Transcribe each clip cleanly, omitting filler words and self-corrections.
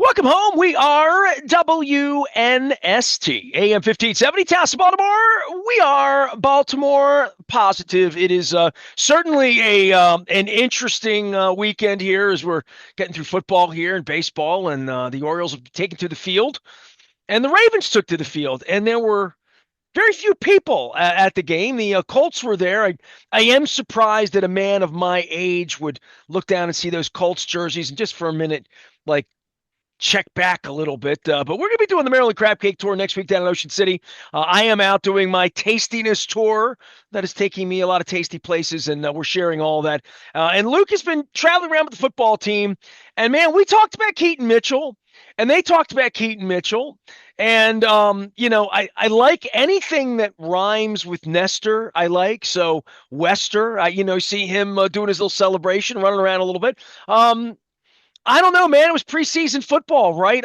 Welcome home. We are WNST, AM 1570, Taos, Baltimore. We are Baltimore positive. It is certainly an interesting weekend here as we're getting through football here and baseball, and the Orioles have taken to the field, and the Ravens took to the field, and there were very few people at the game. The Colts were there. I am surprised that a man of my age would look down and see those Colts jerseys and just for a minute, like, check back a little bit. But we're going to be doing the Maryland Crab Cake Tour next week down in Ocean City. I am out doing my tastiness tour that is taking me a lot of tasty places, and we're sharing all that. And Luke has been traveling around with the football team. And, man, we talked about Keaton Mitchell, and they talked about Keaton Mitchell. And, I like anything that rhymes with Nestor. I like. So Wester, see him doing his little celebration, running around a little bit. I don't know, man. It was preseason football, right?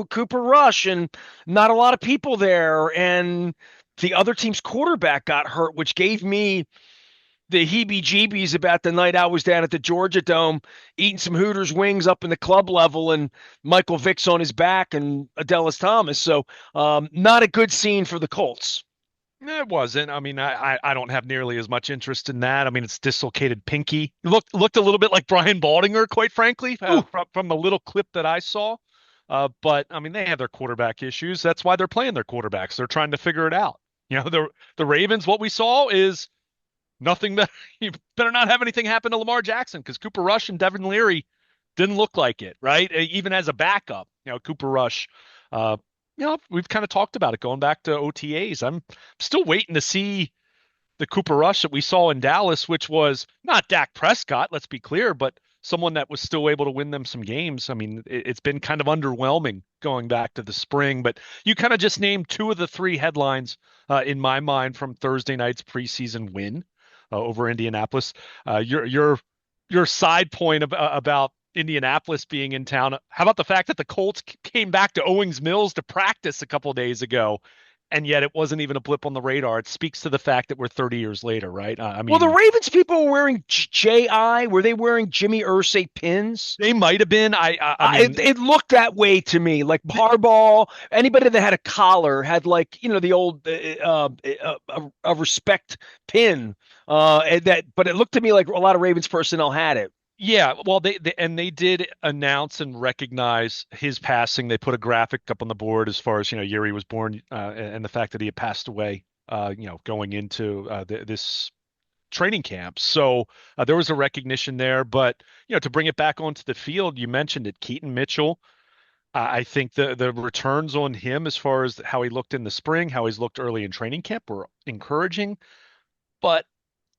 Cooper Rush and not a lot of people there. And the other team's quarterback got hurt, which gave me the heebie-jeebies about the night I was down at the Georgia Dome eating some Hooters wings up in the club level and Michael Vick's on his back and Adelis Thomas. So not a good scene for the Colts. It wasn't. I mean, I don't have nearly as much interest in that. I mean, it's dislocated pinky. Looked a little bit like Brian Baldinger, quite frankly, from the little clip that I saw. But I mean, they have their quarterback issues. That's why they're playing their quarterbacks. They're trying to figure it out. The Ravens. What we saw is nothing that you better not have anything happen to Lamar Jackson because Cooper Rush and Devin Leary didn't look like it, right? Even as a backup, Cooper Rush. We've kind of talked about it going back to OTAs. I'm still waiting to see the Cooper Rush that we saw in Dallas, which was not Dak Prescott, let's be clear, but someone that was still able to win them some games. I mean, it's been kind of underwhelming going back to the spring, but you kind of just named two of the three headlines in my mind from Thursday night's preseason win over Indianapolis. Your side point about Indianapolis being in town. How about the fact that the Colts came back to Owings Mills to practice a couple of days ago, and yet it wasn't even a blip on the radar? It speaks to the fact that we're 30 years later, right? Well, the Ravens people were wearing JI. Were they wearing Jimmy Irsay pins? They might have been. I mean, it looked that way to me. Like Harbaugh, anybody that had a collar had the old a respect pin. But it looked to me like a lot of Ravens personnel had it. yeah, well, they did announce and recognize his passing. They put a graphic up on the board as far as year he was born and the fact that he had passed away. Going into this training camp. So there was a recognition there. But, to bring it back onto the field, you mentioned it, Keaton Mitchell. I think the returns on him as far as how he looked in the spring, how he's looked early in training camp were encouraging. But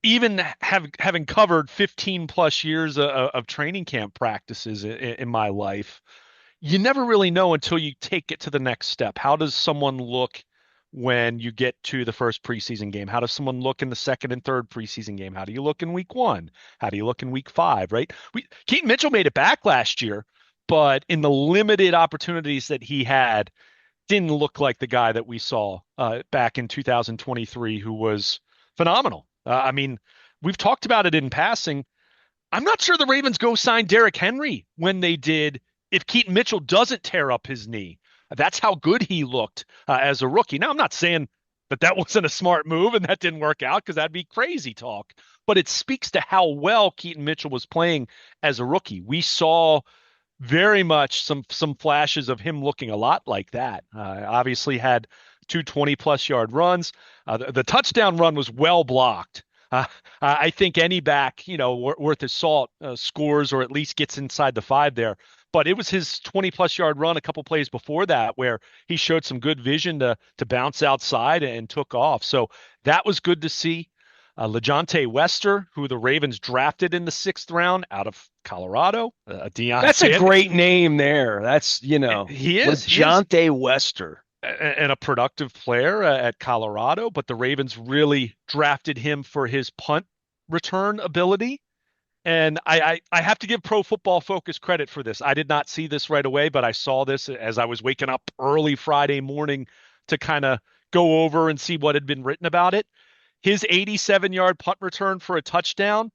even having covered 15 plus years of training camp practices in my life, you never really know until you take it to the next step. How does someone look when you get to the first preseason game? How does someone look in the second and third preseason game? How do you look in week one? How do you look in week five, right? Keaton Mitchell made it back last year, but in the limited opportunities that he had, didn't look like the guy that we saw back in 2023, who was phenomenal. I mean, we've talked about it in passing. I'm not sure the Ravens go sign Derrick Henry when they did if Keaton Mitchell doesn't tear up his knee. That's how good he looked as a rookie. Now, I'm not saying that wasn't a smart move and that didn't work out, because that'd be crazy talk. But it speaks to how well Keaton Mitchell was playing as a rookie. We saw very much some flashes of him looking a lot like that. Obviously had two 20-plus yard runs. The touchdown run was well blocked. I think any back, worth his salt scores or at least gets inside the five there. But it was his 20-plus yard run a couple plays before that where he showed some good vision to bounce outside and took off. So that was good to see. LeJohntay Wester, who the Ravens drafted in the 6th round out of Colorado. That's a great name there. That's, he is LeJohntay Wester. And a productive player at Colorado, but the Ravens really drafted him for his punt return ability. And I have to give Pro Football Focus credit for this. I did not see this right away, but I saw this as I was waking up early Friday morning to kind of go over and see what had been written about it. His 87-yard punt return for a touchdown,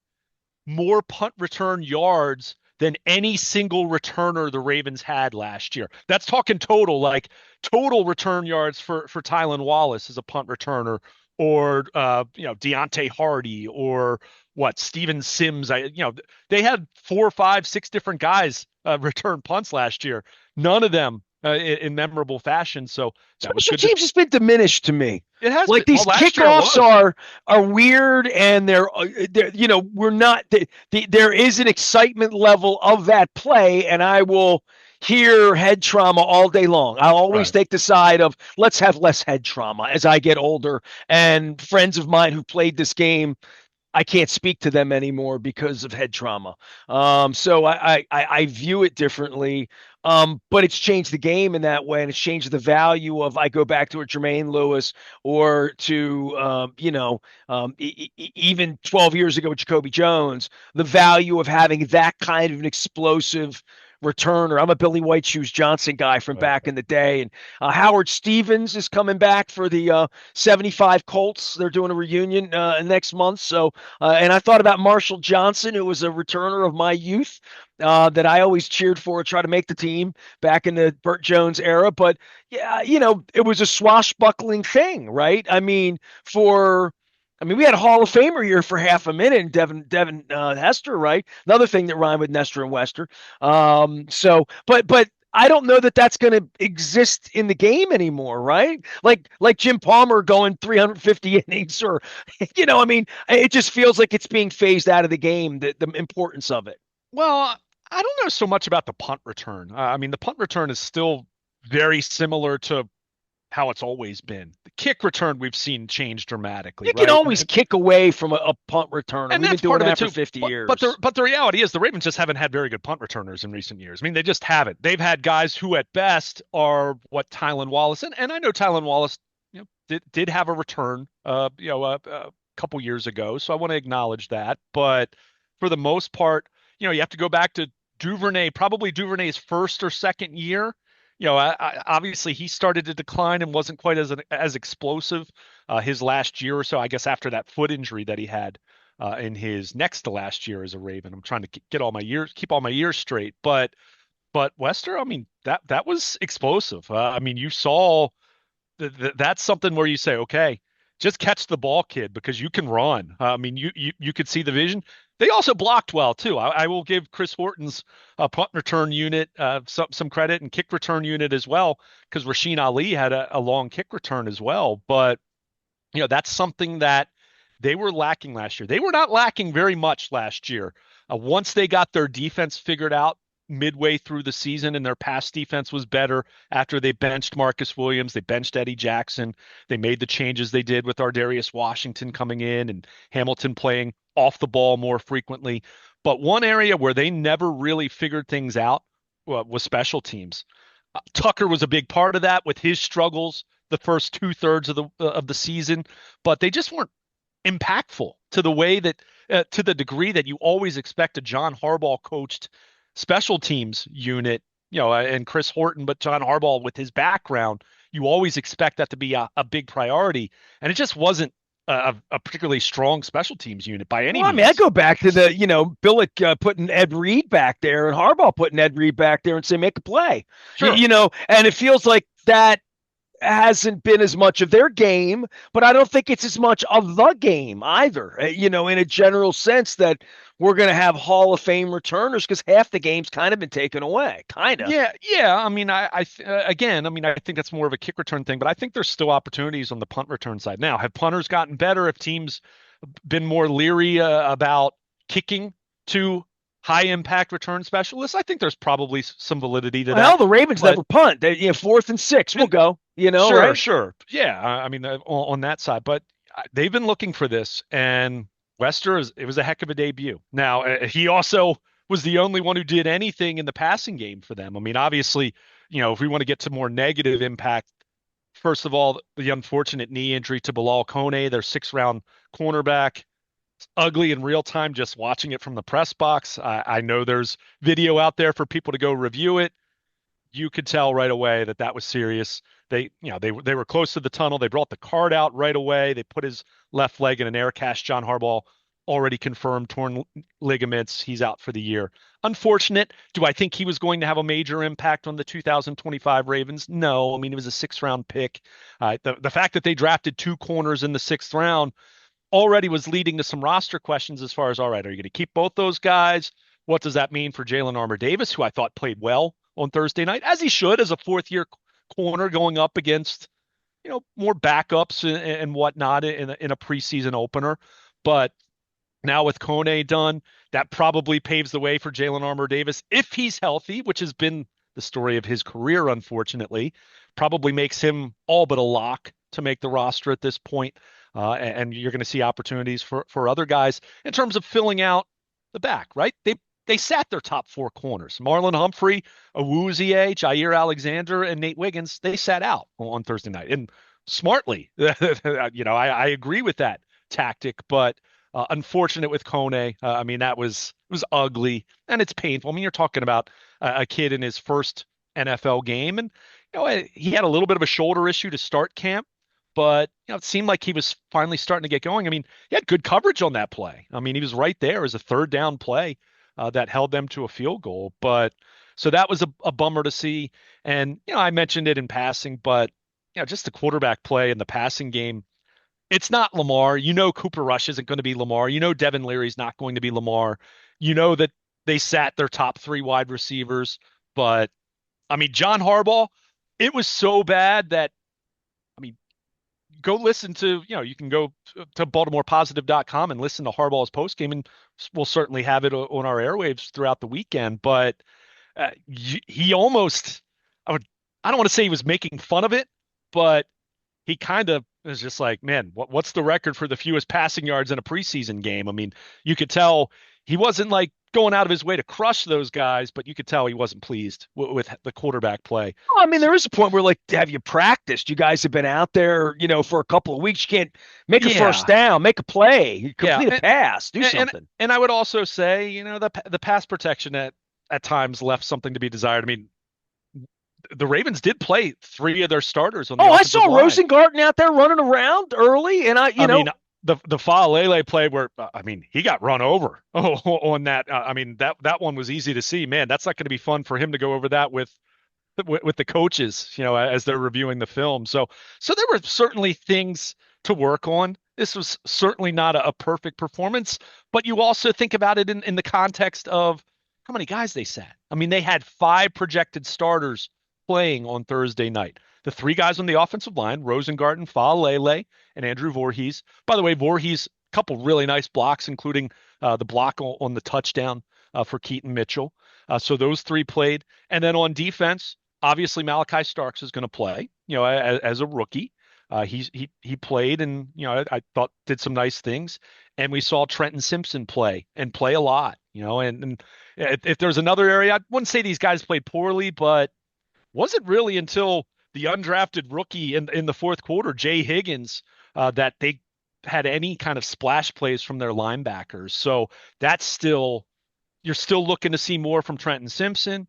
more punt return yards than any single returner the Ravens had last year. That's talking total, like total return yards for Tylan Wallace as a punt returner, or Deontay Hardy, or what Steven Sims. They had 4, 5, 6 different guys return punts last year. None of them in memorable fashion. So that was Special good to. teams has been diminished to me. It has Like been. these Well, last year it kickoffs was. are weird, and they're we're not there is an excitement level of that play, and I will hear head trauma all day long. I'll always Right. take the side of let's have less head trauma as I get older. And friends of mine who played this game, I can't speak to them anymore because of head trauma. So I view it differently. But it's changed the game in that way, and it's changed the value of I go back to a Jermaine Lewis or to even 12 years ago with Jacoby Jones, the value of having that kind of an explosive returner. I'm a Billy White Shoes Johnson guy from Right. back in the day, and Howard Stevens is coming back for the 75 Colts. They're doing a reunion next month. So, and I thought about Marshall Johnson, who was a returner of my youth that I always cheered for, try to make the team back in the Burt Jones era. But yeah, it was a swashbuckling thing, right? We had a Hall of Famer here for half a minute, and Devin Hester, right? Another thing that rhymed with Nestor and Wester. But I don't know that that's going to exist in the game anymore, right? Like Jim Palmer going 350 innings, or it just feels like it's being phased out of the game. The importance of it. Well, I don't know so much about the punt return. The punt return is still very similar to how it's always been. The kick return we've seen change dramatically, You can right? always kick away from a punt returner. And We've been that's doing part of it that for too. 50 But years. the reality is the Ravens just haven't had very good punt returners in recent years. I mean, they just haven't. They've had guys who at best are what Tylan Wallace, and I know Tylan Wallace, did have a return a couple years ago, so I want to acknowledge that. But for the most part, you have to go back to Duvernay, probably Duvernay's first or second year. Obviously he started to decline and wasn't quite as explosive his last year or so. I guess after that foot injury that he had in his next to last year as a Raven. I'm trying to keep all my years straight. But Wester, that was explosive. You saw that's something where you say, okay, just catch the ball, kid, because you can run. You could see the vision. They also blocked well too. I will give Chris Horton's punt return unit some credit, and kick return unit as well, because Rasheen Ali had a long kick return as well. But that's something that they were lacking last year. They were not lacking very much last year. Once they got their defense figured out midway through the season, and their pass defense was better after they benched Marcus Williams, they benched Eddie Jackson, they made the changes they did with Ardarius Washington coming in and Hamilton playing off the ball more frequently. But one area where they never really figured things out was special teams. Tucker was a big part of that with his struggles the first 2/3 of the season, but they just weren't impactful to the way that to the degree that you always expect a John Harbaugh coached special teams unit, and Chris Horton, but John Harbaugh with his background, you always expect that to be a big priority, and it just wasn't a particularly strong special teams unit by any Well, I means. go back to the, Billick putting Ed Reed back there and Harbaugh putting Ed Reed back there and say, make a play. Sure. And it feels like that hasn't been as much of their game, but I don't think it's as much of the game either. In a general sense that we're going to have Hall of Fame returners because half the game's kind of been taken away, kind of. Yeah, yeah. I think that's more of a kick return thing, but I think there's still opportunities on the punt return side. Now, have punters gotten better? Have teams been more leery about kicking to high impact return specialists? I think there's probably some validity to Well, hell, that. the Ravens But never punt. They, 4th and 6, we'll and go. sure, Right? sure, yeah. On that side, but they've been looking for this, and it was a heck of a debut. Now, he also was the only one who did anything in the passing game for them. Obviously, if we want to get to more negative impact, first of all, the unfortunate knee injury to Bilal Kone, their 6th-round cornerback. It's ugly in real time just watching it from the press box. I know there's video out there for people to go review it. You could tell right away that was serious. They were close to the tunnel. They brought the card out right away. They put his left leg in an air cast. John Harbaugh already confirmed torn ligaments. He's out for the year. Unfortunate. Do I think he was going to have a major impact on the 2025 Ravens? No. I mean, it was a sixth-round pick. The fact that they drafted two corners in the sixth round already was leading to some roster questions as far as, all right, are you going to keep both those guys? What does that mean for Jalen Armour Davis, who I thought played well on Thursday night, as he should, as a fourth-year corner going up against, more backups and whatnot in a preseason opener. But now with Kone done, that probably paves the way for Jalen Armour Davis if he's healthy, which has been the story of his career, unfortunately. Probably makes him all but a lock to make the roster at this point. And you're going to see opportunities for other guys in terms of filling out the back, right? They sat their top four corners. Marlon Humphrey, Awuzie, Jair Alexander, and Nate Wiggins, they sat out on Thursday night. And smartly, I agree with that tactic, but unfortunate with Kone. I mean, it was ugly and it's painful. I mean, you're talking about a kid in his first NFL game, and he had a little bit of a shoulder issue to start camp, but it seemed like he was finally starting to get going. I mean, he had good coverage on that play. I mean, he was right there as a third down play that held them to a field goal. But so that was a bummer to see. And I mentioned it in passing, but just the quarterback play and the passing game, it's not Lamar. Cooper Rush isn't going to be Lamar. Devin Leary's not going to be Lamar. That they sat their top three wide receivers. But, I mean, John Harbaugh, it was so bad that, I mean, go listen to, you can go to BaltimorePositive.com and listen to Harbaugh's postgame, and we'll certainly have it on our airwaves throughout the weekend. But he almost, I don't want to say he was making fun of it, but he kind of is just like, man, what's the record for the fewest passing yards in a preseason game? I mean, you could tell he wasn't like going out of his way to crush those guys, but you could tell he wasn't pleased with the quarterback play. Well, I mean, there is a point where, like, have you practiced? You guys have been out there, for a couple of weeks. You can't make a Yeah, first down, make a play, yeah, complete a pass, do and something. and I would also say, the pass protection at times left something to be desired. I mean, the Ravens did play three of their starters on the Oh, I saw offensive line. Rosengarten out there running around early, and I mean, the Faalele play where I mean he got run over on that. I mean that one was easy to see. Man, that's not going to be fun for him to go over that with the coaches, as they're reviewing the film. So there were certainly things to work on. This was certainly not a perfect performance, but you also think about it in the context of how many guys they sat. I mean, they had five projected starters playing on Thursday night. The three guys on the offensive line, Rosengarten, Faalele, and Andrew Voorhees. By the way, Voorhees, a couple really nice blocks, including the block on the touchdown for Keaton Mitchell. So those three played. And then on defense, obviously Malachi Starks is going to play, as a rookie. He played and, I thought did some nice things. And we saw Trenton Simpson play and play a lot, and if there's another area, I wouldn't say these guys played poorly, but wasn't really until the undrafted rookie in the fourth quarter, Jay Higgins, that they had any kind of splash plays from their linebackers. So you're still looking to see more from Trenton Simpson.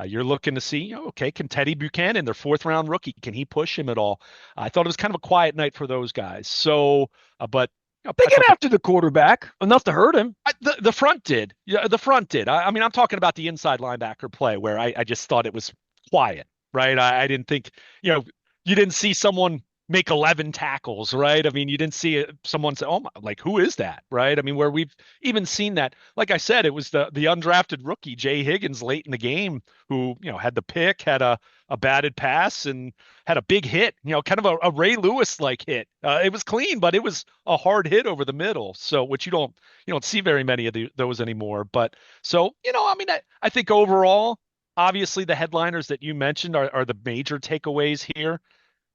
You're looking to see, okay, can Teddy Buchanan, their fourth round rookie, can he push him at all? I thought it was kind of a quiet night for those guys. So, but they I get thought after the quarterback enough to hurt him. the front did. Yeah, the front did. I mean, I'm talking about the inside linebacker play where I just thought it was quiet, right? I didn't think, you didn't see someone make 11 tackles, right? I mean, you didn't see someone say, oh my, like, who is that, right? I mean, where we've even seen that, like I said, it was the undrafted rookie, Jay Higgins, late in the game, who, had the pick, had a batted pass, and had a big hit, kind of a Ray Lewis like hit. It was clean, but it was a hard hit over the middle. So, which you don't see very many of those anymore. But so, I mean, I think overall, obviously the headliners that you mentioned are the major takeaways here.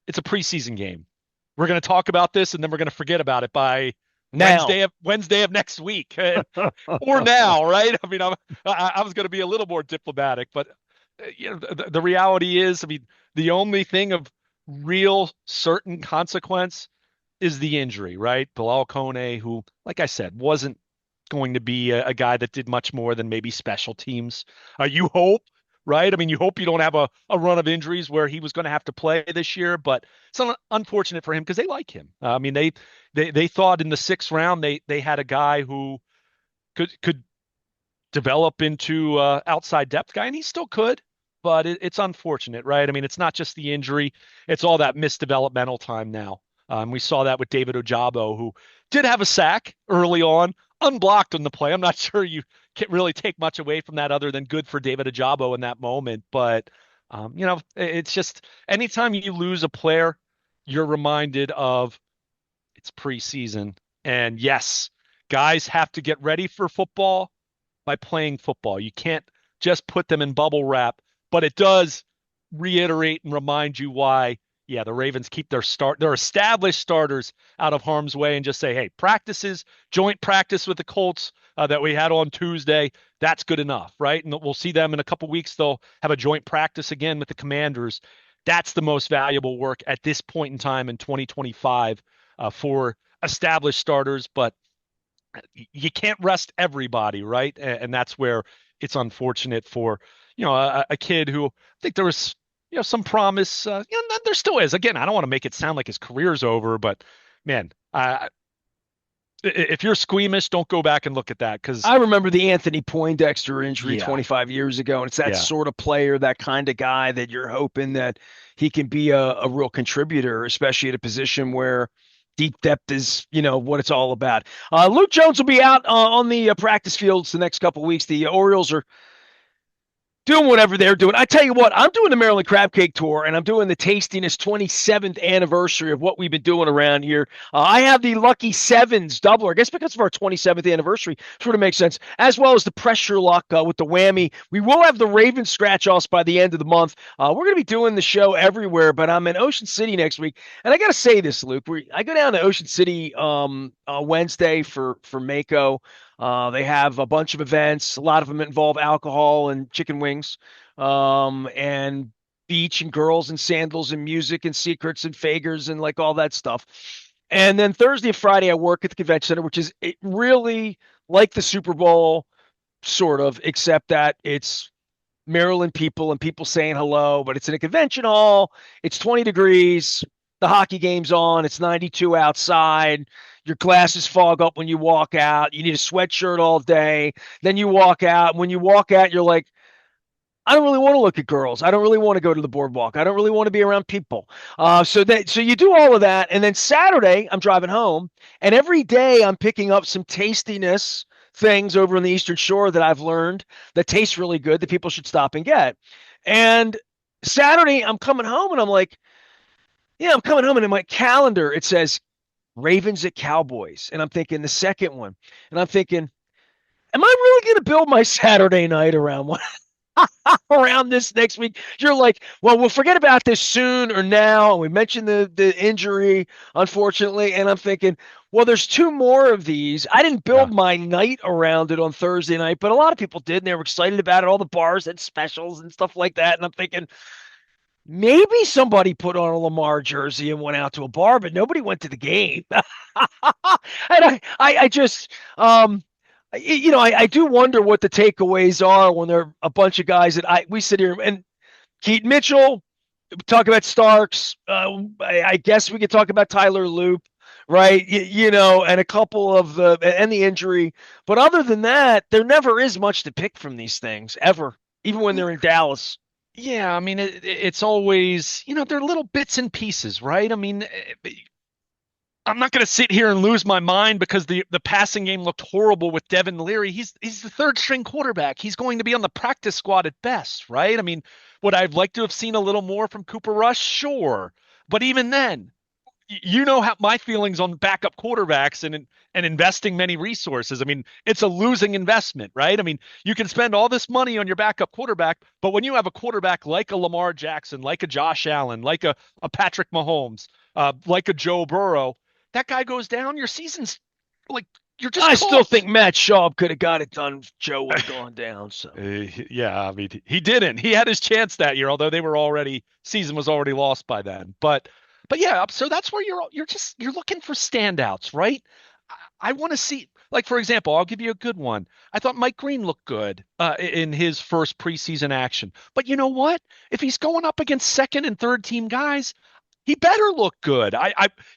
It's a preseason game. We're going to talk about this and then we're going to forget about it by Now, Wednesday of next week or now, right? I mean, I was going to be a little more diplomatic, but the reality is, I mean, the only thing of real certain consequence is the injury, right? Bilal Kone, who, like I said, wasn't going to be a guy that did much more than maybe special teams. You hope right? I mean, you hope you don't have a run of injuries where he was going to have to play this year, but it's unfortunate for him because they like him. I mean, they thought in the sixth round they had a guy who could develop into outside depth guy, and he still could, but it's unfortunate, right? I mean, it's not just the injury; it's all that missed developmental time now. We saw that with David Ojabo, who did have a sack early on, unblocked on the play. I'm not sure you can really take much away from that other than good for David Ojabo in that moment. But, it's just anytime you lose a player, you're reminded of it's preseason. And yes, guys have to get ready for football by playing football. You can't just put them in bubble wrap, but it does reiterate and remind you why, yeah, the Ravens keep their established starters out of harm's way and just say, hey, practices, joint practice with the Colts that we had on Tuesday, that's good enough, right? And we'll see them in a couple weeks. They'll have a joint practice again with the Commanders. That's the most valuable work at this point in time in 2025 for established starters, but you can't rest everybody, right? And that's where it's unfortunate for, a kid who I think there was, some promise. There still is. Again, I don't want to make it sound like his career's over, but man, if you're squeamish, don't go back and look at that because I remember the Anthony Poindexter injury yeah, 25 years ago, and it's that yeah, sort of player, that kind of guy that you're hoping that he can be a real contributor, especially at a position where deep depth is, what it's all about. Luke Jones will be out on the practice fields the next couple of weeks. The Orioles are doing whatever they're doing. I tell you what, I'm doing the Maryland Crab Cake Tour, and I'm doing the Tastiness 27th anniversary of what we've been doing around here. I have the Lucky Sevens doubler, I guess because of our 27th anniversary, sort of makes sense, as well as the Pressure Luck with the whammy. We will have the Raven scratch-offs by the end of the month. We're going to be doing the show everywhere, but I'm in Ocean City next week, and I got to say this, Luke. I go down to Ocean City Wednesday for Mako. They have a bunch of events. A lot of them involve alcohol and chicken wings, and beach and girls and sandals and music and secrets and fagers and like all that stuff. And then Thursday and Friday, I work at the convention center, which is really like the Super Bowl, sort of, except that it's Maryland people and people saying hello, but it's in a convention hall. It's 20 degrees. The hockey game's on. It's 92 outside. Your glasses fog up when you walk out. You need a sweatshirt all day. Then you walk out. When you walk out, you're like, I don't really want to look at girls. I don't really want to go to the boardwalk. I don't really want to be around people. So you do all of that, and then Saturday I'm driving home, and every day I'm picking up some tastiness things over on the Eastern Shore that I've learned that taste really good that people should stop and get. And Saturday I'm coming home, and I'm like, yeah, I'm coming home, and in my calendar it says Ravens at Cowboys, and I'm thinking the second one, and I'm thinking, am I really going to build my Saturday night around one? Around this next week, you're like, well, we'll forget about this soon or now. And we mentioned the injury, unfortunately, and I'm thinking, well, there's two more of these. I didn't yeah. build my night around it on Thursday night, but a lot of people did, and they were excited about it. All the bars had specials and stuff like that, and I'm thinking, maybe somebody put on a Lamar jersey and went out to a bar, but nobody went to the game. And I just, I do wonder what the takeaways are when there are a bunch of guys that we sit here and Keaton Mitchell, talk about Starks. I guess we could talk about Tyler Loop, right? And a couple of the injury. But other than that, there never is much to pick from these things ever, even when they're in Dallas. Yeah, I mean, it's always, they're little bits and pieces, right? I mean, I'm not going to sit here and lose my mind because the passing game looked horrible with Devin Leary. He's the third string quarterback. He's going to be on the practice squad at best, right? I mean, would I've liked to have seen a little more from Cooper Rush? Sure. But even then, you know how my feelings on backup quarterbacks and investing many resources. I mean, it's a losing investment, right? I mean, you can spend all this money on your backup quarterback, but when you have a quarterback like a Lamar Jackson, like a Josh Allen, like a Patrick Mahomes, like a Joe Burrow, that guy goes down, your season's like you're just I still cooked. think Matt Schaub could have got it done if Joe would have gone down. So Yeah, I mean, he didn't. He had his chance that year, although season was already lost by then. But yeah, so that's where you're looking for standouts, right? I want to see. Like, for example, I'll give you a good one. I thought Mike Green looked good in his first preseason action. But you know what? If he's going up against second and third team guys, he better look good.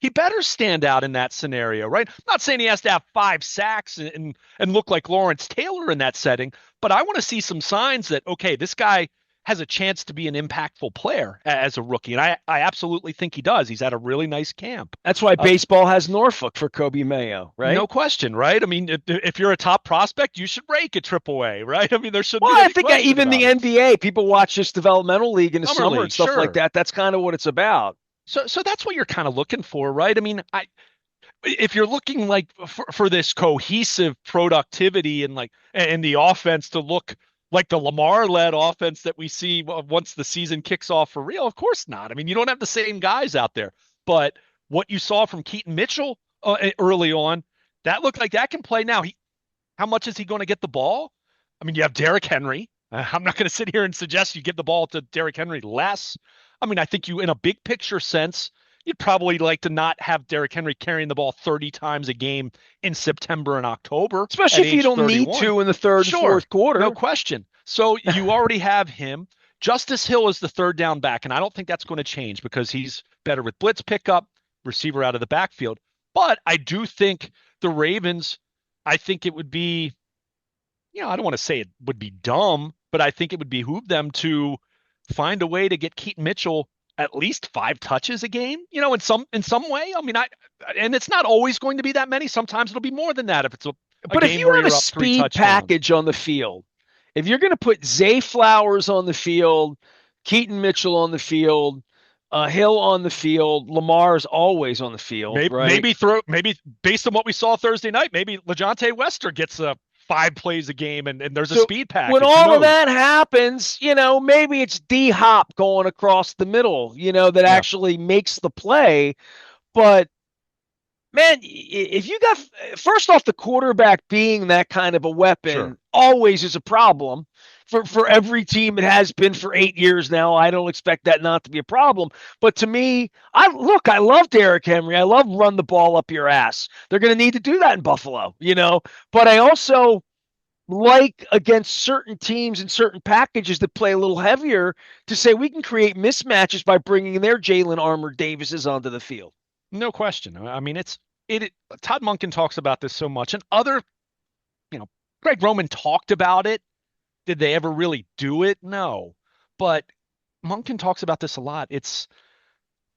He better stand out in that scenario, right? I'm not saying he has to have 5 sacks and look like Lawrence Taylor in that setting, but I want to see some signs that, okay, this guy has a chance to be an impactful player as a rookie. And I absolutely think he does. He's had a really nice camp. That's why baseball has Norfolk for Kobe Mayo, right? No question, right? I mean, if you're a top prospect, you should rake at AAA, right? I mean, there shouldn't Well, be I any think question even about the it. NBA, people watch this developmental league in the Summer summer and league, stuff like sure. that. That's kind of what it's about. So that's what you're kind of looking for, right? I mean, if you're looking like for this cohesive productivity and the offense to look like the Lamar-led offense that we see once the season kicks off for real, of course not. I mean, you don't have the same guys out there, but what you saw from Keaton Mitchell early on, that looked like that can play now. How much is he going to get the ball? I mean, you have Derrick Henry. I'm not going to sit here and suggest you give the ball to Derrick Henry less. I mean, I think you, in a big picture sense, you'd probably like to not have Derrick Henry carrying the ball 30 times a game in September and October Especially at if you age don't need 31. to in the third and Sure, fourth no quarter. question. So you already have him. Justice Hill is the third down back, and I don't think that's going to change because he's better with blitz pickup, receiver out of the backfield. But I do think the Ravens, I think it would be, I don't want to say it would be dumb, but I think it would behoove them to find a way to get Keaton Mitchell at least 5 touches a game, in some way. I mean, and it's not always going to be that many. Sometimes it'll be more than that if it's a But if game you where have a you're up three speed touchdowns. package on the field, if you're going to put Zay Flowers on the field, Keaton Mitchell on the field, Hill on the field, Lamar's always on the field, Maybe right? maybe based on what we saw Thursday night, maybe LeJontay Wester gets 5 plays a game and there's a So speed when package. Who all of knows? that happens, maybe it's D Hop going across the middle, that Yeah, actually makes the play. But man, if you got first off the quarterback being that kind of a weapon sure. always is a problem for every team. It has been for 8 years now. I don't expect that not to be a problem. But to me, I love Derrick Henry. I love run the ball up your ass. They're going to need to do that in Buffalo. But I also like against certain teams and certain packages that play a little heavier to say we can create mismatches by bringing their Jalen Armour Davises onto the field. No question. I mean, Todd Monken talks about this so much, and you know, Greg Roman talked about it. Did they ever really do it? No. But Monken talks about this a lot. It's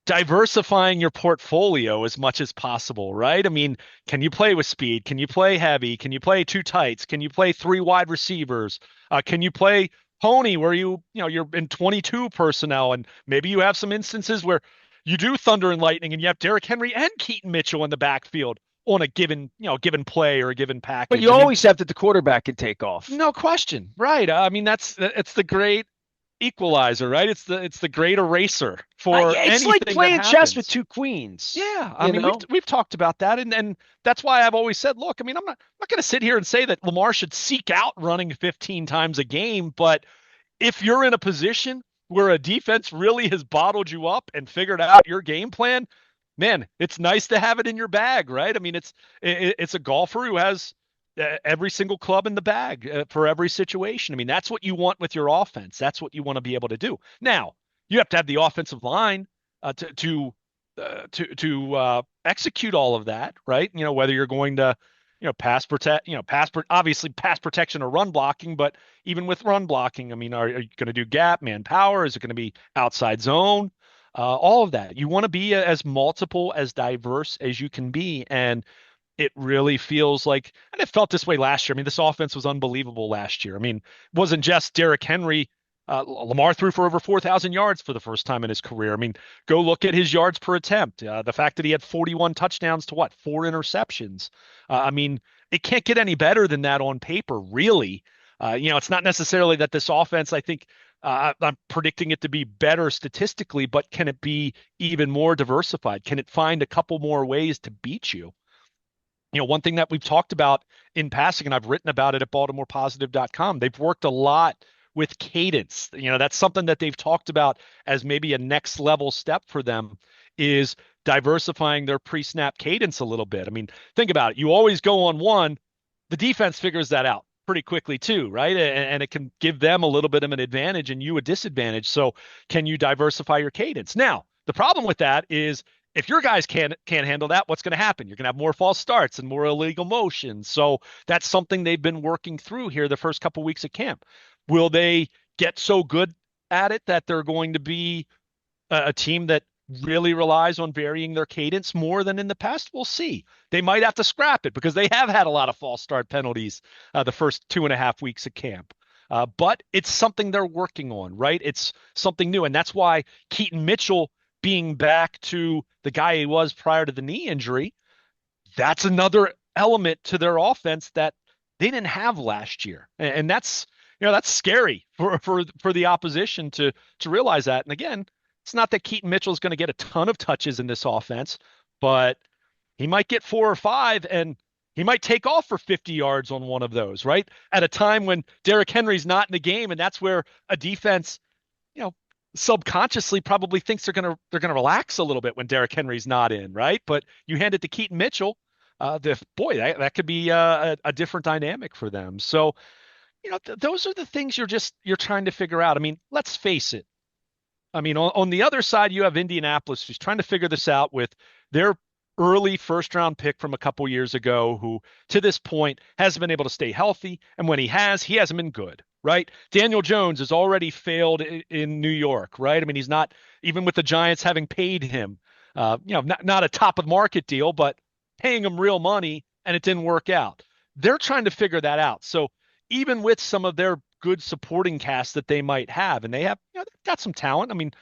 diversifying your portfolio as much as possible, right? I mean, can you play with speed? Can you play heavy? Can you play two tights? Can you play 3 wide receivers? Can you play pony where you're in 22 personnel and maybe you have some instances where you do thunder and lightning and you have Derrick Henry and Keaton Mitchell in the backfield on a given play or a given But package. you I mean, always have that the quarterback can take off. no question, right? I mean, it's the great equalizer, right? It's the great eraser for It's like anything that playing chess with happens. two queens. Yeah, I You mean know, we've talked about that, and that's why I've always said, look, I mean I'm not going to sit here and say that Lamar should seek out running 15 times a game, but if you're in a position where a defense really has bottled you up and figured out your game plan, man, it's nice to have it in your bag, right? I mean it's a golfer who has every single club in the bag for every situation. I mean that's what you want with your offense. That's what you want to be able to do. Now you have to have the offensive line to execute all of that, right? Whether you're going to, pass protect, obviously pass protection or run blocking, but even with run blocking, I mean, are you going to do gap, man power? Is it going to be outside zone? All of that. You want to be as multiple, as diverse as you can be. And it really feels like, and it felt this way last year. I mean, this offense was unbelievable last year. I mean, it wasn't just Derrick Henry. Lamar threw for over 4,000 yards for the first time in his career. I mean, go look at his yards per attempt. The fact that he had 41 touchdowns to 4 interceptions. I mean, it can't get any better than that on paper, really. It's not necessarily that this offense, I think, I'm predicting it to be better statistically, but can it be even more diversified? Can it find a couple more ways to beat you? One thing that we've talked about in passing, and I've written about it at BaltimorePositive.com, they've worked a lot with cadence. That's something that they've talked about as maybe a next level step for them is diversifying their pre-snap cadence a little bit. I mean, think about it. You always go on one, the defense figures that out pretty quickly too, right? And it can give them a little bit of an advantage and you a disadvantage. So can you diversify your cadence? Now, the problem with that is if your guys can't handle that, what's going to happen? You're going to have more false starts and more illegal motions. So that's something they've been working through here the first couple of weeks of camp. Will they get so good at it that they're going to be a team that really relies on varying their cadence more than in the past? We'll see. They might have to scrap it because they have had a lot of false start penalties the first 2.5 weeks of camp. But it's something they're working on, right? It's something new. And that's why Keaton Mitchell being back to the guy he was prior to the knee injury, that's another element to their offense that they didn't have last year. And that's, that's scary for the opposition to realize that. And again, it's not that Keaton Mitchell is going to get a ton of touches in this offense, but he might get 4 or 5 and he might take off for 50 yards on one of those, right? At a time when Derrick Henry's not in the game. And that's where a defense, subconsciously probably thinks they're going to relax a little bit when Derrick Henry's not in, right? But you hand it to Keaton Mitchell, that could be a different dynamic for them. So, those are the things you're trying to figure out. I mean, let's face it. I mean, on the other side, you have Indianapolis who's trying to figure this out with their early first-round pick from a couple years ago, who to this point hasn't been able to stay healthy. And when he hasn't been good, right? Daniel Jones has already failed in New York, right? I mean, he's not, even with the Giants having paid him, not a top-of-market deal, but paying him real money, and it didn't work out. They're trying to figure that out. So even with some of their good supporting cast that they might have, and they have, they've got some talent. I mean,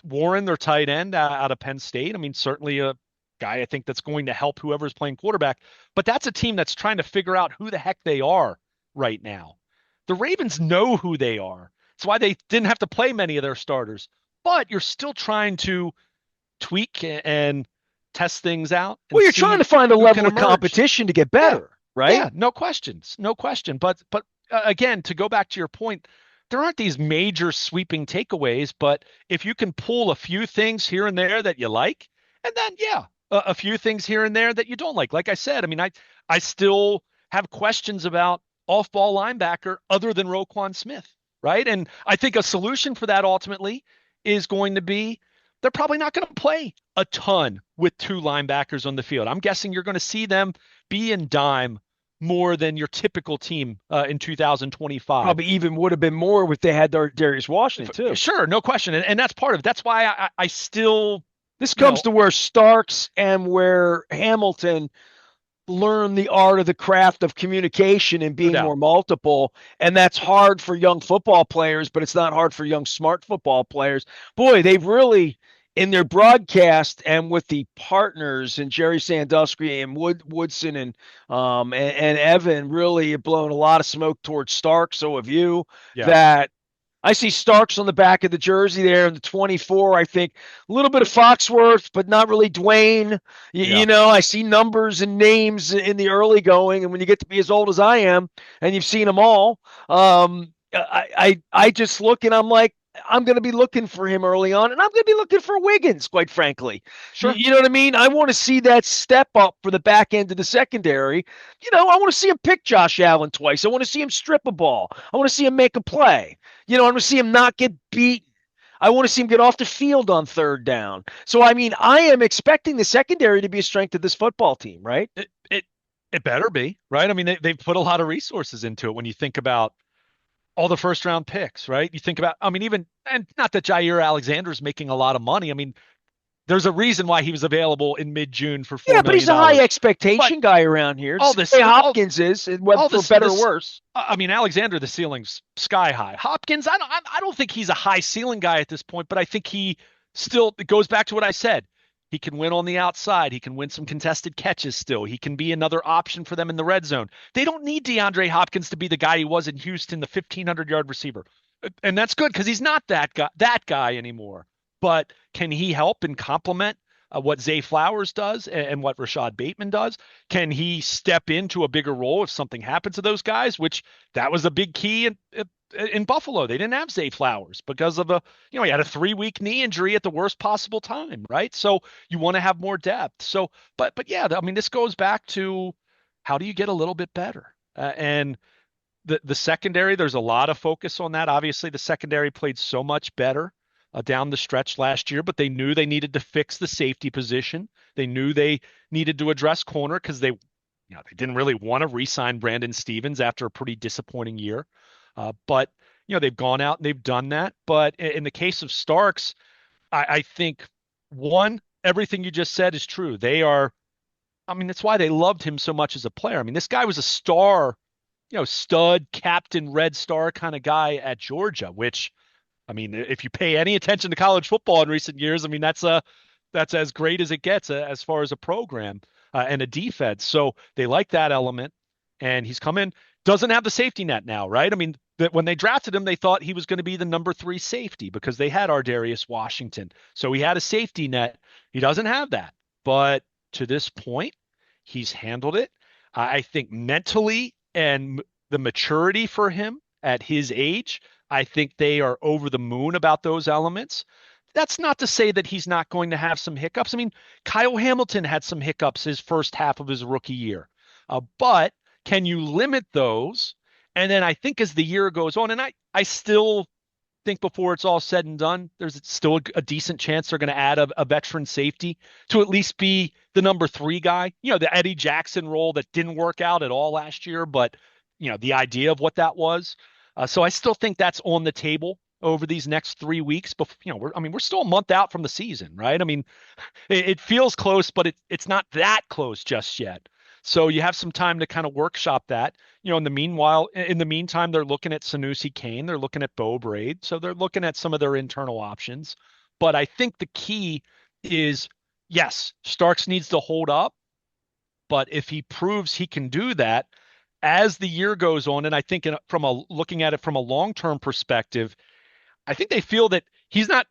Warren, their tight end out of Penn State. I mean, certainly a guy I think that's going to help whoever's playing quarterback. But that's a team that's trying to figure out who the heck they are right now. The Ravens know who they are. That's why they didn't have to play many of their starters. But you're still trying to tweak and test things out. Well, you're trying to find a level of competition to get better, right? Yeah, no questions, no question. But again, to go back to your point, there aren't these major sweeping takeaways, but if you can pull a few things here and there that you like, and then, a few things here and there that you don't like. Like I said, I mean, I still have questions about off-ball linebacker other than Roquan Smith, right? And I think a solution for that ultimately is going to be they're probably not going to play a ton with 2 linebackers on the field. I'm guessing you're going to see them be in dime more than your typical team in 2025. Probably even would have been more if they had their Darius Washington too. Sure, no question. And that's part of it. That's why I still... This comes to where Starks and where Hamilton learn the art of the craft of communication and being more multiple. And that's hard for young football players, but it's not hard for young, smart football players. Boy, they've really, in their broadcast and with the partners and Jerry Sandusky and Woodson and Evan really have blown a lot of smoke towards Starks. So have you. That I see Starks on the back of the jersey there in the 24. I think a little bit of Foxworth, but not really Dwayne. I see numbers and names in the early going. And when you get to be as old as I am, and you've seen them all, I just look and I'm like, I'm going to be looking for him early on, and I'm going to be looking for Wiggins, quite frankly. Sure. You know what I mean? I want to see that step up for the back end of the secondary. I want to see him pick Josh Allen twice. I want to see him strip a ball. I want to see him make a play. I want to see him not get beaten. I want to see him get off the field on 3rd down. So, I mean, I am expecting the secondary to be a strength of this football team, right? It better be, right? I mean, they've put a lot of resources into it when you think about all the first-round picks, right? You think about, I mean, even, and not that Jair Alexander's making a lot of money. I mean, there's a reason why he was available in mid-June for $4 million. But he's a high expectation guy around here. Hopkins is, whether for better or worse. I mean, Alexander, the ceiling's sky high. Hopkins, I don't think he's a high ceiling guy at this point, but I think he still, it goes back to what I said. He can win on the outside. He can win some contested catches still. He can be another option for them in the red zone. They don't need DeAndre Hopkins to be the guy he was in Houston, the 1,500-yard receiver. And that's good because he's not that guy anymore. But can he help and complement what Zay Flowers does and what Rashad Bateman does? Can he step into a bigger role if something happens to those guys, which that was a big key in Buffalo, they didn't have Zay Flowers because of he had a 3 week knee injury at the worst possible time, right? So you want to have more depth. So, but yeah, I mean, this goes back to how do you get a little bit better? And the secondary, there's a lot of focus on that. Obviously, the secondary played so much better down the stretch last year, but they knew they needed to fix the safety position. They knew they needed to address corner because they didn't really want to re-sign Brandon Stevens after a pretty disappointing year. But they've gone out and they've done that. But in the case of Starks, I think one, everything you just said is true. They are, I mean, that's why they loved him so much as a player. I mean, this guy was a star, stud, captain, red star kind of guy at Georgia, which, I mean, if you pay any attention to college football in recent years, I mean, that's as great as it gets as far as a program and a defense. So they like that element. And he's come in, doesn't have the safety net now, right? I mean, when they drafted him, they thought he was going to be the number 3 safety because they had Ardarius Washington. So he had a safety net. He doesn't have that. But to this point, he's handled it. I think mentally and the maturity for him at his age, I think they are over the moon about those elements. That's not to say that he's not going to have some hiccups. I mean, Kyle Hamilton had some hiccups his first half of his rookie year. But can you limit those? And then I think as the year goes on, and I still think before it's all said and done, there's still a decent chance they're going to add a veteran safety to at least be the number 3 guy. The Eddie Jackson role that didn't work out at all last year, but the idea of what that was. So I still think that's on the table over these next 3 weeks. But we're still a month out from the season, right? I mean, it feels close, but it's not that close just yet. So you have some time to kind of workshop that. In the meantime, they're looking at Sanusi Kane, they're looking at Beau Braid, so they're looking at some of their internal options. But I think the key is, yes, Starks needs to hold up, but if he proves he can do that as the year goes on, and I think looking at it from a long-term perspective, I think they feel that he's not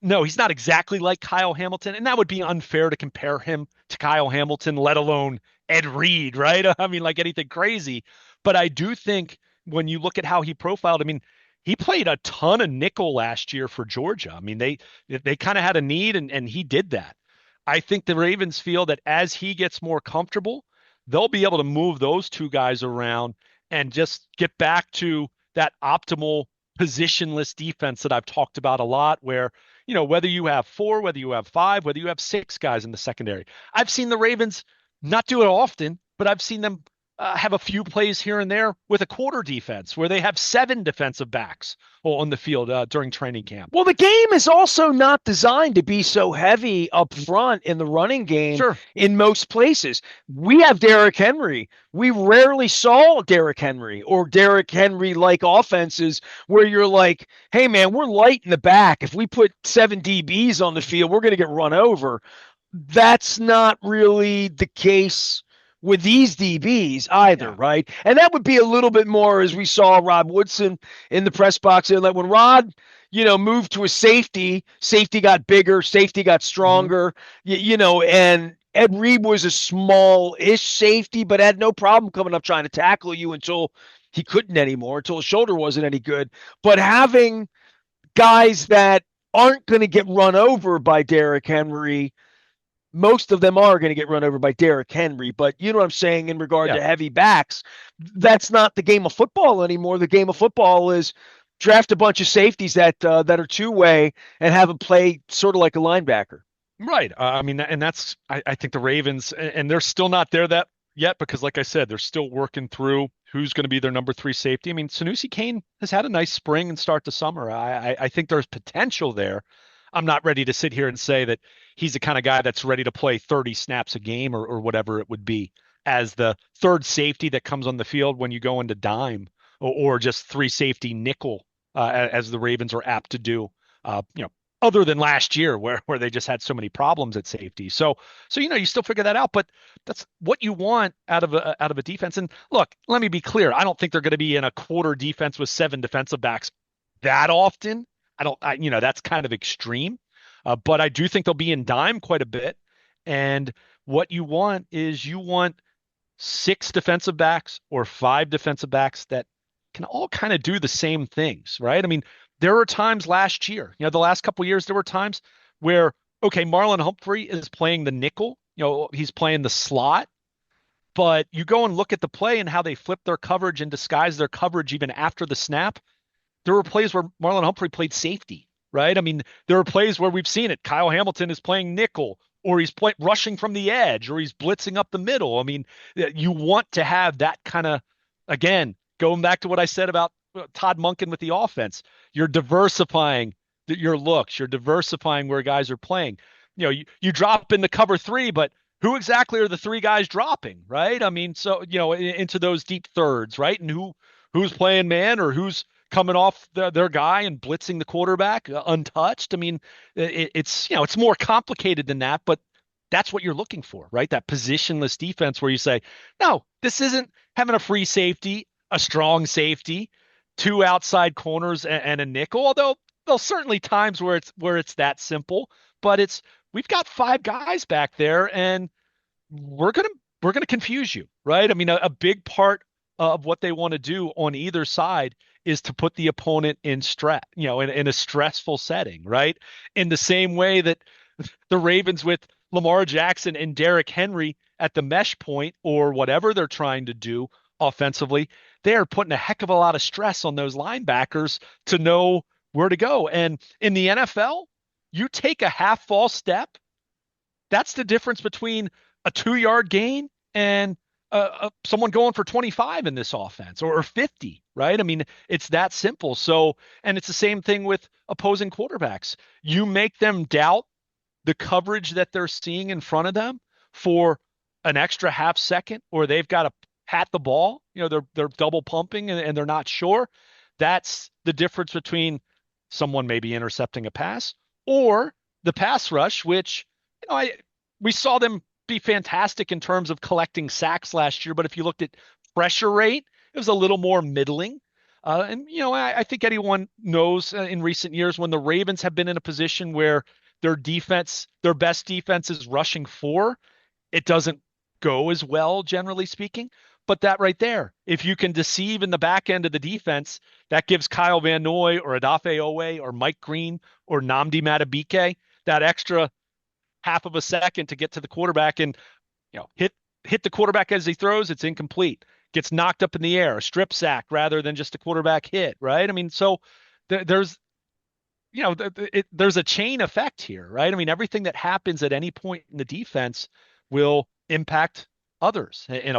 exactly like Kyle Hamilton, and that would be unfair to compare him to Kyle Hamilton, let alone Ed Reed, right? I mean, like anything crazy. But I do think when you look at how he profiled, I mean, he played a ton of nickel last year for Georgia. I mean, they kind of had a need, and he did that. I think the Ravens feel that as he gets more comfortable, they'll be able to move those 2 guys around and just get back to that optimal positionless defense that I've talked about a lot, where, whether you have 4, whether you have 5, whether you have 6 guys in the secondary. I've seen the Ravens not do it often, but I've seen them have a few plays here and there with a quarter defense where they have 7 defensive backs on the field during training camp. Well, the game is also not designed to be so heavy up front in the running game. Sure. In most places. We have Derrick Henry. We rarely saw Derrick Henry or Derrick Henry-like offenses where you're like, hey, man, we're light in the back. If we put 7 DBs on the field, we're going to get run over. That's not really the case with these DBs either, yeah. Right? And that would be a little bit more as we saw Rod Woodson in the press box there. Like when Rod, moved to a safety got bigger, safety got stronger, and Ed Reed was a small-ish safety, but had no problem coming up trying to tackle you until he couldn't anymore, until his shoulder wasn't any good. But having guys that aren't going to get run over by Derrick Henry, most of them are going to get run over by Derrick Henry, but you know what I'm saying in regard to heavy backs. That's not the game of football anymore. The game of football is draft a bunch of safeties that are 2-way and have them play sort of like a linebacker. Right. I mean, and that's I think the Ravens, and they're still not there that yet because, like I said, they're still working through who's going to be their number 3 safety. I mean, Sanusi Kane has had a nice spring and start to summer. I think there's potential there. I'm not ready to sit here and say that he's the kind of guy that's ready to play 30 snaps a game or whatever it would be as the 3rd safety that comes on the field when you go into dime or just 3 safety nickel as the Ravens are apt to do, other than last year where they just had so many problems at safety. So you still figure that out, but that's what you want out of a defense. And look, let me be clear. I don't think they're going to be in a quarter defense with 7 defensive backs that often. That's kind of extreme, but I do think they'll be in dime quite a bit. And what you want is 6 defensive backs or 5 defensive backs that can all kind of do the same things, right? I mean, there were times last year, the last couple of years, there were times where, okay, Marlon Humphrey is playing the nickel, he's playing the slot, but you go and look at the play and how they flip their coverage and disguise their coverage even after the snap. There were plays where Marlon Humphrey played safety, right? I mean, there are plays where we've seen it. Kyle Hamilton is playing nickel, or he's rushing from the edge, or he's blitzing up the middle. I mean, you want to have that kind of, again, going back to what I said about Todd Monken with the offense. You're diversifying your looks. You're diversifying where guys are playing. You drop in the cover three, but who exactly are the three guys dropping, right? I mean, so into those deep thirds, right? And who's playing man, or who's coming off their guy and blitzing the quarterback untouched. I mean, it's more complicated than that, but that's what you're looking for, right? That positionless defense where you say, no, this isn't having a free safety, a strong safety, two outside corners and a nickel. Although there'll certainly times where it's that simple, but we've got five guys back there, and we're gonna confuse you, right? I mean, a big part of what they want to do on either side is to put the opponent in stress, in a stressful setting, right? In the same way that the Ravens with Lamar Jackson and Derrick Henry at the mesh point, or whatever they're trying to do offensively, they are putting a heck of a lot of stress on those linebackers to know where to go. And in the NFL, you take a half false step, that's the difference between a 2-yard gain and someone going for 25 in this offense, or 50, right? I mean, it's that simple. So, and it's the same thing with opposing quarterbacks. You make them doubt the coverage that they're seeing in front of them for an extra half second, or they've got to pat the ball. They're double pumping and they're not sure. That's the difference between someone maybe intercepting a pass or the pass rush, which we saw them be fantastic in terms of collecting sacks last year, but if you looked at pressure rate, it was a little more middling. I think anyone knows in recent years when the Ravens have been in a position where their best defense is rushing four, it doesn't go as well, generally speaking. But that right there, if you can deceive in the back end of the defense, that gives Kyle Van Noy or Odafe Owe or Mike Green or Nnamdi Madubuike that extra half of a second to get to the quarterback and hit the quarterback as he throws. It's incomplete, gets knocked up in the air, a strip sack rather than just a quarterback hit, right? I mean, so there's there's a chain effect here, right? I mean, everything that happens at any point in the defense will impact others in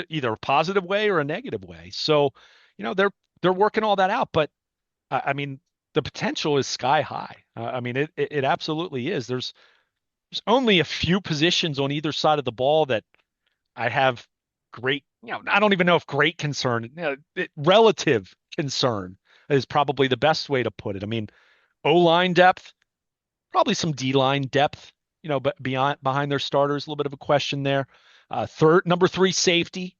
either a positive way or a negative way. So they're working all that out, but I mean, the potential is sky high. I mean, it absolutely is. There's only a few positions on either side of the ball that I have great, I don't even know if great concern, relative concern is probably the best way to put it. I mean, O-line depth, probably some D-line depth, but behind their starters, a little bit of a question there. Number 3 safety,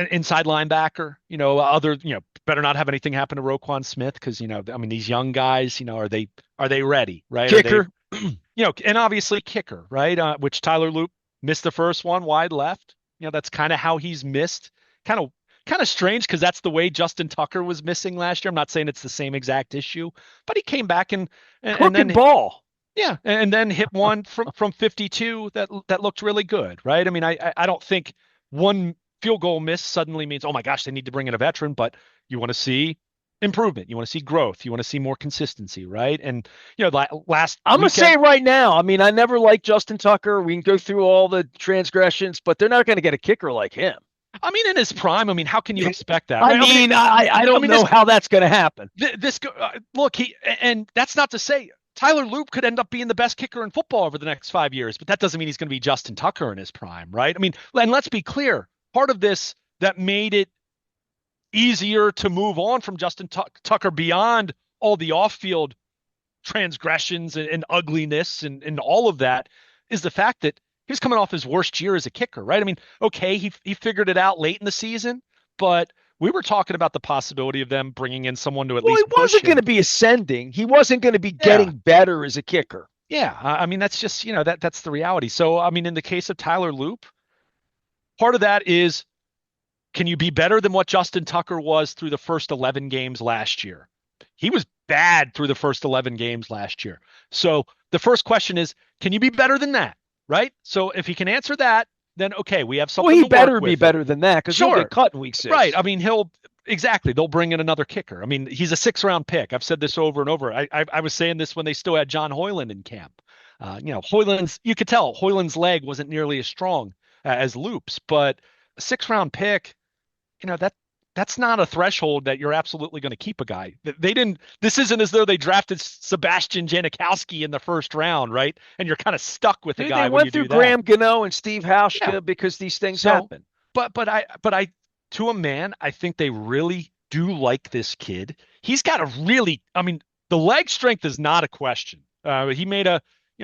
inside linebacker, better not have anything happen to Roquan Smith because, I mean, these young guys, are they ready, right? Kicker. And obviously kicker, right? Which Tyler Loop missed the first one wide left. That's kind of how he's missed. Kind of strange because that's the way Justin Tucker was missing last year. I'm not saying it's the same exact issue, but he came back and then ball. Yeah, and then hit one from 52 that looked really good, right? I mean, I don't think one field goal miss suddenly means, oh my gosh, they need to bring in a veteran, but you want to see improvement, you want to see growth, you want to see more consistency, right? And last I'm gonna weekend, say right now, I mean, I never liked Justin Tucker. We can go through all the transgressions, but they're not going to get a kicker like him. I mean, in his prime, I mean, how can you expect that? I Right? mean, I don't know how that's going to happen. Look, and that's not to say Tyler Loop could end up being the best kicker in football over the next 5 years, but that doesn't mean he's going to be Justin Tucker in his prime, right? I mean, and let's be clear, part of this that made it easier to move on from Justin Tucker beyond all the off-field transgressions and ugliness and all of that is the fact that he was coming off his worst year as a kicker, right? I mean, okay, he figured it out late in the season, but we were talking about the possibility of them bringing in someone to at least push him. He wasn't going to be ascending. He wasn't going to be getting better as a kicker. Yeah, I mean, that's just, that's the reality. So, I mean, in the case of Tyler Loop, part of that is Can you be better than what Justin Tucker was through the first 11 games last year? He was bad through the first 11 games last year. So the first question is, can you be better than that? Right? So if he can answer that, then okay, we have Well, something he to work better be with there. better than that because he'll get Sure. cut in week Right. 6. I mean, exactly. They'll bring in another kicker. I mean, he's a 6th round pick. I've said this over and over. I was saying this when they still had John Hoyland in camp. Hoyland's, you could tell Hoyland's leg wasn't nearly as strong as Loop's, but a 6th round pick, that's not a threshold that you're absolutely going to keep a guy. They didn't. This isn't as though they drafted Sebastian Janikowski in the first round, right? And you're kind of stuck with a Dude, they guy when went you through do that. Graham Gano and Steve Yeah. Hauschka because these things So, happen. but I, to a man, I think they really do like this kid. He's got a really, I mean, the leg strength is not a question. He made a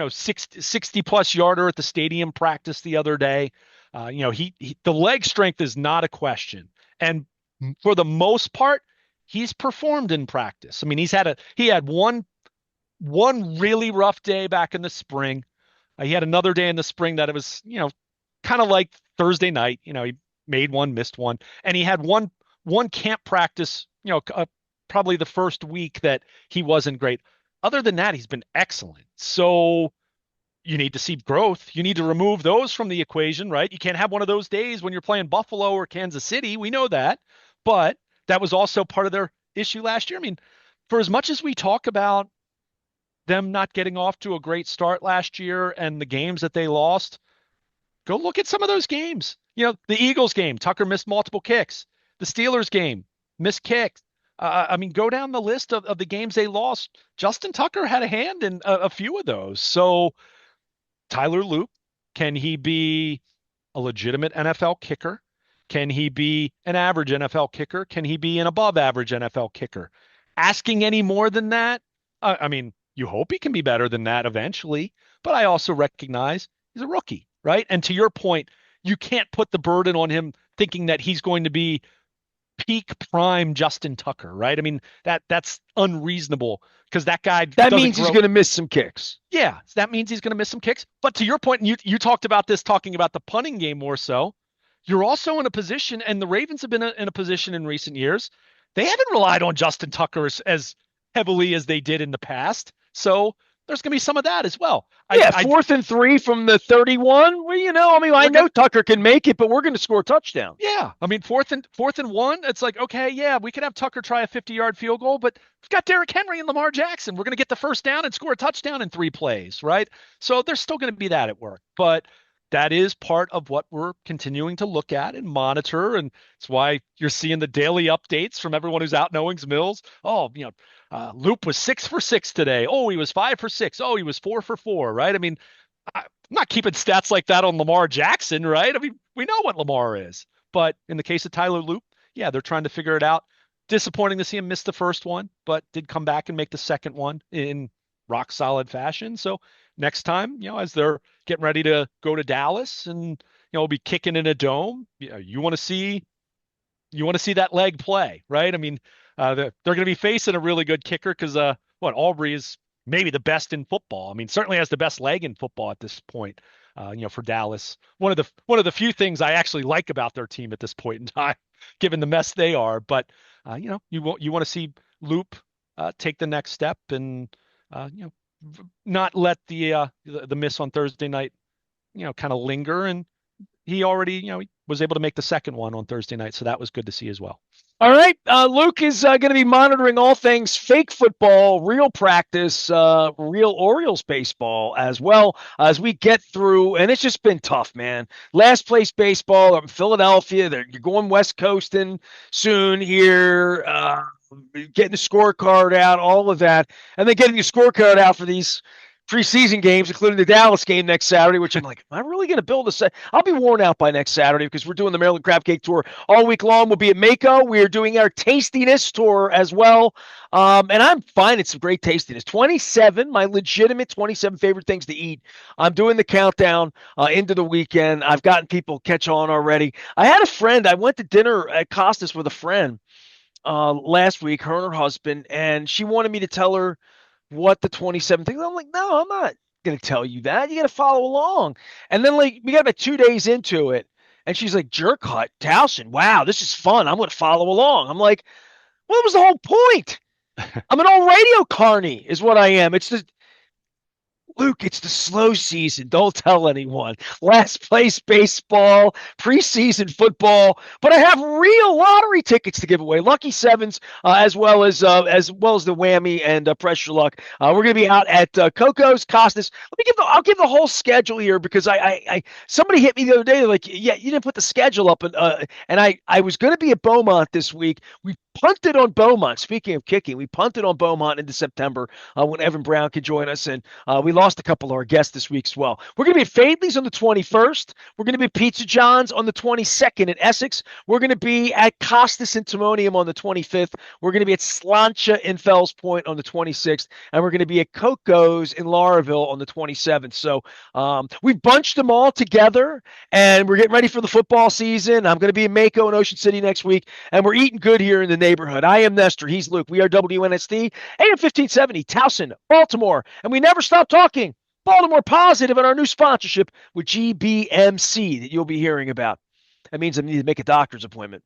60 plus yarder at the stadium practice the other day. The leg strength is not a question. And for the most part, he's performed in practice. I mean, he had one really rough day back in the spring. He had another day in the spring that it was, kind of like Thursday night. He made one, missed one, and he had one camp practice. Probably the first week that he wasn't great. Other than that, he's been excellent. So you need to see growth. You need to remove those from the equation, right? You can't have one of those days when you're playing Buffalo or Kansas City. We know that. But that was also part of their issue last year. I mean, for as much as we talk about them not getting off to a great start last year and the games that they lost, go look at some of those games. The Eagles game, Tucker missed multiple kicks. The Steelers game, missed kicks. I mean, go down the list of the games they lost. Justin Tucker had a hand in a few of those. So Tyler Loop, can he be a legitimate NFL kicker? Can he be an average NFL kicker? Can he be an above average NFL kicker? Asking any more than that, I mean, you hope he can be better than that eventually, but I also recognize he's a rookie, right? And to your point, you can't put the burden on him thinking that he's going to be peak prime Justin Tucker, right? I mean, that's unreasonable because that guy That doesn't means he's grow. going to miss some kicks. Yeah, that means he's going to miss some kicks. But to your point, and you talked about this talking about the punting game more so. You're also in a position, and the Ravens have been in a position in recent years. They haven't relied on Justin Tucker as heavily as they did in the past. So there's going to be some of that as well. Yeah, 4th and 3 from the 31. Well, I mean, I know Tucker can make it, but we're going to score a touchdown. Yeah, I mean, fourth and 1. It's like, okay, yeah, we could have Tucker try a 50-yard field goal, but we've got Derrick Henry and Lamar Jackson. We're going to get the first down and score a touchdown in 3 plays, right? So there's still going to be that at work, but that is part of what we're continuing to look at and monitor, and it's why you're seeing the daily updates from everyone who's out in Owings Mills. Oh, Loop was 6 for 6 today. Oh, he was 5 for 6. Oh, he was 4 for 4, right? I mean, I'm not keeping stats like that on Lamar Jackson, right? I mean, we know what Lamar is. But in the case of Tyler Loop, yeah, they're trying to figure it out. Disappointing to see him miss the first one, but did come back and make the second one in rock solid fashion. So next time, as they're getting ready to go to Dallas and be kicking in a dome, you want to see that leg play, right? I mean, they're going to be facing a really good kicker because Aubrey is maybe the best in football. I mean, certainly has the best leg in football at this point. For Dallas, one of the few things I actually like about their team at this point in time, given the mess they are. But you want to see Loop take the next step and not let the miss on Thursday night kind of linger. And he already he was able to make the second one on Thursday night, so that was good to see as well. All right. Luke is going to be monitoring all things fake football, real practice, real Orioles baseball as well as we get through. And it's just been tough, man. Last place baseball up in Philadelphia. You're going West Coasting soon here, getting the scorecard out, all of that. And then getting the scorecard out for these preseason games, including the Dallas game next Saturday, which I'm like, am I really going to build a set? I'll be worn out by next Saturday because we're doing the Maryland Crab Cake Tour all week long. We'll be at Mako. We are doing our tastiness tour as well. And I'm finding some great tastiness. 27, my legitimate 27 favorite things to eat. I'm doing the countdown into the weekend. I've gotten people catch on already. I had a friend. I went to dinner at Costas with a friend last week, her and her husband, and she wanted me to tell her what the 27 things. I'm like, no, I'm not going to tell you that. You got to follow along. And then like we got about 2 days into it, And she's like, jerk hut, Towson. Wow, this is fun. I'm going to follow along. I'm like, well, what was the whole point? I'm an old radio carny, is what I am. It's the Luke, it's the slow season. Don't tell anyone. Last place baseball, preseason football, but I have real lottery tickets to give away. Lucky sevens, as well as the whammy and pressure luck. We're gonna be out at Coco's, Costas. I'll give the whole schedule here because I somebody hit me the other day. They're like, yeah, you didn't put the schedule up, and I was gonna be at Beaumont this week. We punted on Beaumont. Speaking of kicking, we punted on Beaumont into September when Evan Brown could join us, and we lost a couple of our guests this week as well. We're going to be at Fadley's on the 21st. We're going to be at Pizza John's on the 22nd in Essex. We're going to be at Costas and Timonium on the 25th. We're going to be at Slancha in Fells Point on the 26th. And we're going to be at Coco's in Lauraville on the 27th. So we bunched them all together, and we're getting ready for the football season. I'm going to be in Mako and Ocean City next week, and we're eating good here in the neighborhood. I am Nestor. He's Luke. We are WNST, AM 1570, Towson, Baltimore. And we never stop talking Baltimore positive in our new sponsorship with GBMC that you'll be hearing about. That means I need to make a doctor's appointment.